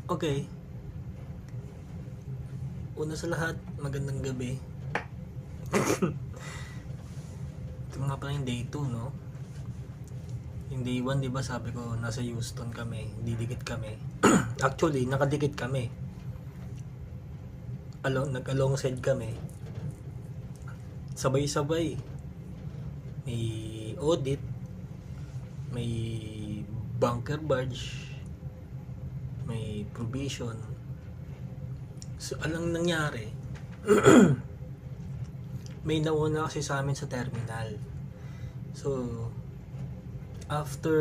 Okay, una sa lahat, magandang gabi. Ito nga pala yung day 2, no? Yung day 1, di ba sabi ko, nasa Houston kami, didikit kami. Actually, nakadikit kami. Nag-alongside kami. Sabay-sabay. May audit, may bunker barge, may provision. So, alang nangyari, may nauna kasi sa amin sa terminal. So, after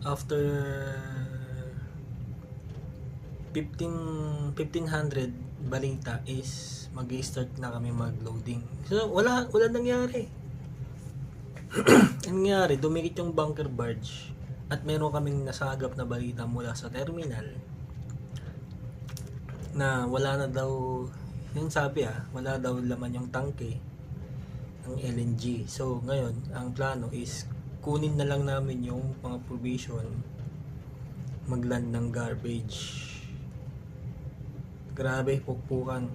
1500 balita is mag-start na kami mag-loading. So, wala nangyari. Ang nangyari, dumikit yung bunker barge at meron kaming nasagap na balita mula sa terminal na wala na daw, yun sabi wala daw laman yung tangke ng LNG. So ngayon, ang plano is kunin na lang namin yung mga provision, magland ng garbage. Grabe, pukpukan.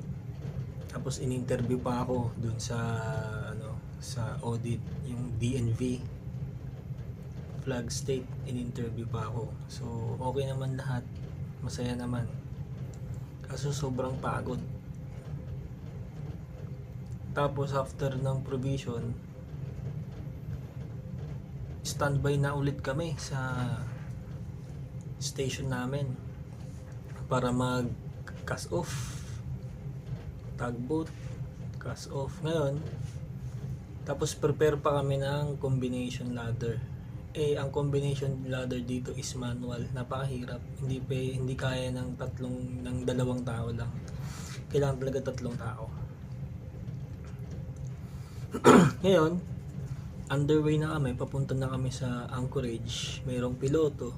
Tapos in-interview pa ako dun sa sa audit, yung DNV flag state, in-interview pa ako. So okay naman lahat, masaya naman. Kaso sobrang pagod. Tapos after ng provision, standby na ulit kami sa station namin para mag cast off, tugboat, cast off ngayon. Tapos prepare pa kami ng combination ladder. Ang combination ladder dito is manual, napakahirap. Hindi kaya ng dalawang tao lang. Kailangan talaga 3 tao. Ngayon, underway na kami, papunta na kami sa anchorage. Mayroong piloto.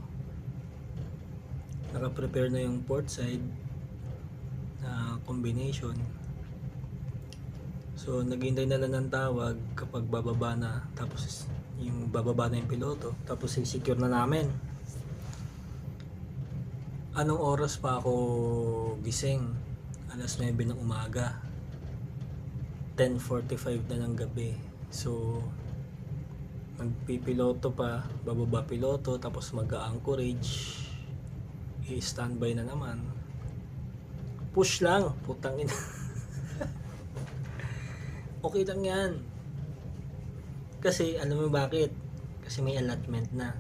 Naka-prepare na yung port side na combination. So, naghihintay na lang ng tawag kapag bababa na. Tapos, yung bababa na yung piloto. Tapos, i-secure na namin. Anong oras pa ako gising? Alas 9 ng umaga. 10:45 na ng gabi. So, magpipiloto pa, bababa piloto, tapos mag-anchorage. I-standby na naman. Push lang, putang ina. Okay lang yan. Kasi, alam mo bakit? Kasi may allotment na.